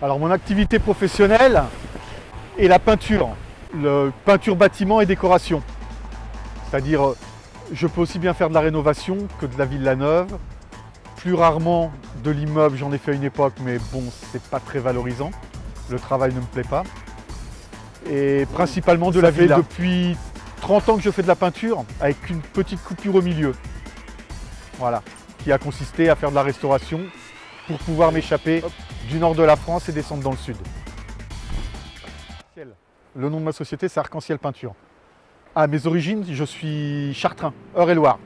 Alors mon activité professionnelle est la peinture. Peinture bâtiment et décoration. C'est-à-dire, je peux aussi bien faire de la rénovation que de la villa neuve. Plus rarement de l'immeuble, j'en ai fait à une époque, mais bon, c'est pas très valorisant. Le travail ne me plaît pas. Et principalement de la villa. Depuis 30 ans que je fais de la peinture, avec une petite coupure au milieu. Voilà, qui a consisté à faire de la restauration pour pouvoir m'échapper du nord de la France et descendre dans le sud. Le nom de ma société, c'est Arc-en-Ciel Peinture. À mes origines, je suis chartrain, Eure-et-Loire,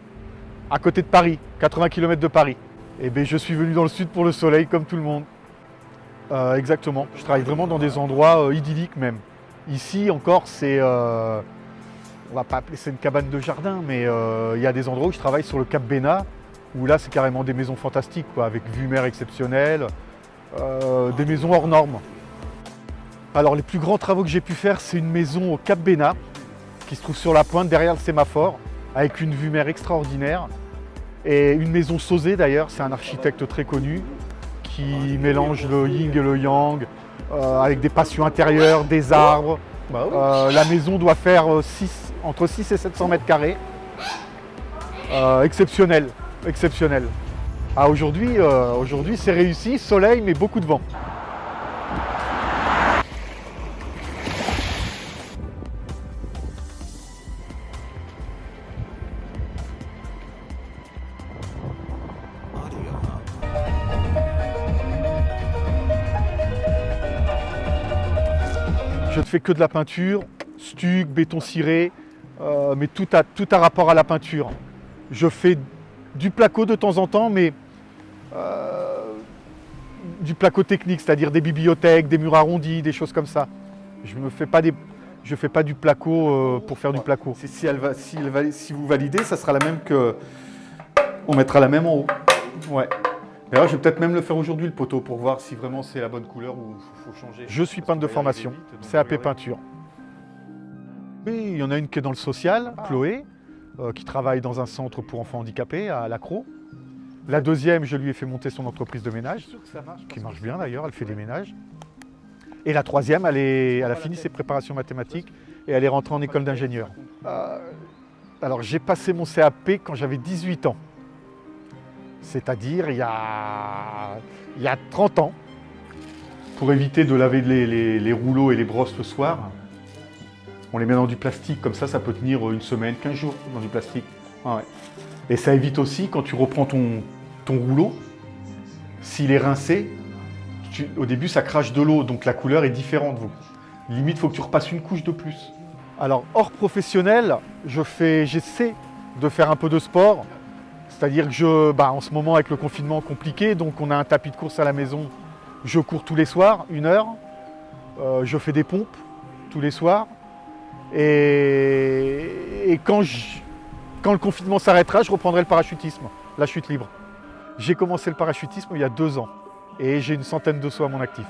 à côté de Paris, 80 km de Paris. Et bien, je suis venu dans le sud pour le soleil, comme tout le monde. Exactement. Je travaille vraiment dans des endroits idylliques même. Ici encore, c'est, on va pas appeler ça une cabane de jardin, mais il y a des endroits où je travaille sur le Cap Bénat, où là, c'est carrément des maisons fantastiques, quoi, avec vue mer exceptionnelle, des maisons hors normes. Alors, les plus grands travaux que j'ai pu faire, c'est une maison au Cap Bénat, qui se trouve sur la pointe derrière le sémaphore, avec une vue mer extraordinaire. Et une maison Sauzet d'ailleurs, c'est un architecte très connu qui mélange le yin et le yang, avec des passions intérieures, des arbres. La maison doit faire entre 6 et 700 mètres carrés. Exceptionnel, exceptionnel. Aujourd'hui, c'est réussi, soleil mais beaucoup de vent. Je ne fais que de la peinture, stuc, béton ciré, mais tout a rapport à la peinture. Je fais du placo de temps en temps, mais du placo technique, c'est-à-dire des bibliothèques, des murs arrondis, des choses comme ça. Je ne fais pas du placo pour faire du placo. Si vous validez, ça sera la même que... On mettra la même en haut. Ouais. D'ailleurs, je vais peut-être même le faire aujourd'hui, le poteau, pour voir si vraiment c'est la bonne couleur ou il faut changer. Je suis peintre de formation, CAP peinture. Oui, il y en a une qui est dans le social, Chloé, qui travaille dans un centre pour enfants handicapés à Lacroix. La deuxième, je lui ai fait monter son entreprise de ménage, qui marche bien d'ailleurs, elle fait des ménages. Et la troisième, elle a fini ses préparations mathématiques et elle est rentrée en école d'ingénieur. Alors j'ai passé mon CAP quand j'avais 18 ans. C'est-à-dire il y a 30 ans, pour éviter de laver les rouleaux et les brosses le soir. On les met dans du plastique, comme ça peut tenir une semaine, 15 jours dans du plastique. Ah ouais. Et ça évite aussi, quand tu reprends ton rouleau, s'il est rincé, au début ça crache de l'eau, donc la couleur est différente. Limite, il faut que tu repasses une couche de plus. Alors, hors professionnel, j'essaie de faire un peu de sport. C'est-à-dire que en ce moment, avec le confinement compliqué, donc on a un tapis de course à la maison. Je cours tous les soirs, 1 heure. Je fais des pompes tous les soirs. Et quand le confinement s'arrêtera, je reprendrai le parachutisme, la chute libre. J'ai commencé le parachutisme il y a 2 ans. Et j'ai une centaine de sauts à mon actif.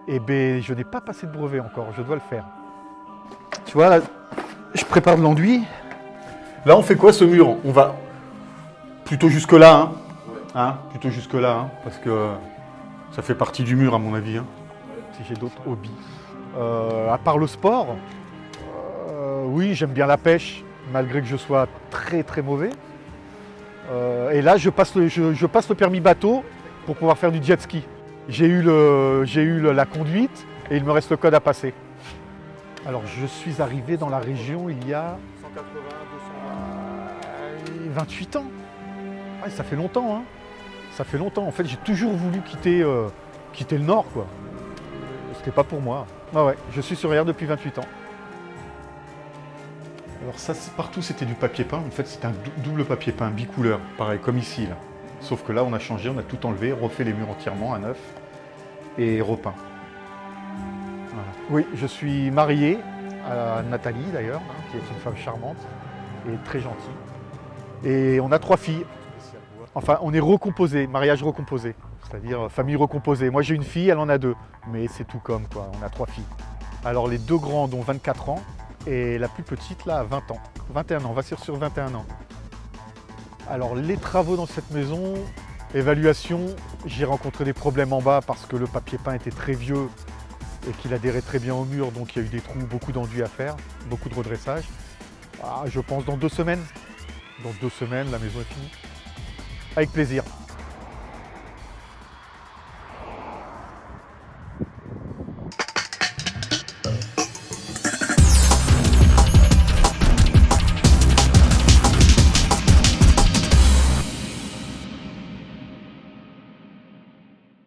Et ben, je n'ai pas passé de brevet encore, je dois le faire. Tu vois, là, je prépare de l'enduit. Là, on fait quoi ce mur? On va... Plutôt jusque là, plutôt jusque là, parce que ça fait partie du mur à mon avis. Si j'ai d'autres hobbies. À part le sport, oui, j'aime bien la pêche, malgré que je sois très très mauvais. Et là, je passe le permis bateau pour pouvoir faire du jet ski. J'ai eu la conduite et il me reste le code à passer. Alors, je suis arrivé dans la région il y a 28 ans. Ah, ça fait longtemps, hein. Ça fait longtemps. En fait, j'ai toujours voulu quitter le Nord, quoi. C'était pas pour moi. Ah ouais, je suis sur Air depuis 28 ans. Alors ça, partout, c'était du papier peint. En fait, c'était un double papier peint, bicouleur, pareil, comme ici, là. Sauf que là, on a changé, on a tout enlevé, refait les murs entièrement à neuf et repeint. Voilà. Oui, je suis marié à Nathalie, d'ailleurs, qui est une femme charmante et très gentille. Et on a 3 filles. Enfin, on est recomposé, mariage recomposé, c'est-à-dire famille recomposée. Moi, j'ai une fille, elle en a 2, mais c'est tout comme, quoi. On a 3 filles. Alors, les 2 grandes ont 24 ans et la plus petite, là, a 20 ans. 21 ans, on va sur 21 ans. Alors, les travaux dans cette maison, Évaluation, j'ai rencontré des problèmes en bas parce que le papier peint était très vieux et qu'il adhérait très bien au mur, donc il y a eu des trous, beaucoup d'enduit à faire, beaucoup de redressage. Je pense dans 2 semaines. Dans 2 semaines, la maison est finie. Avec plaisir.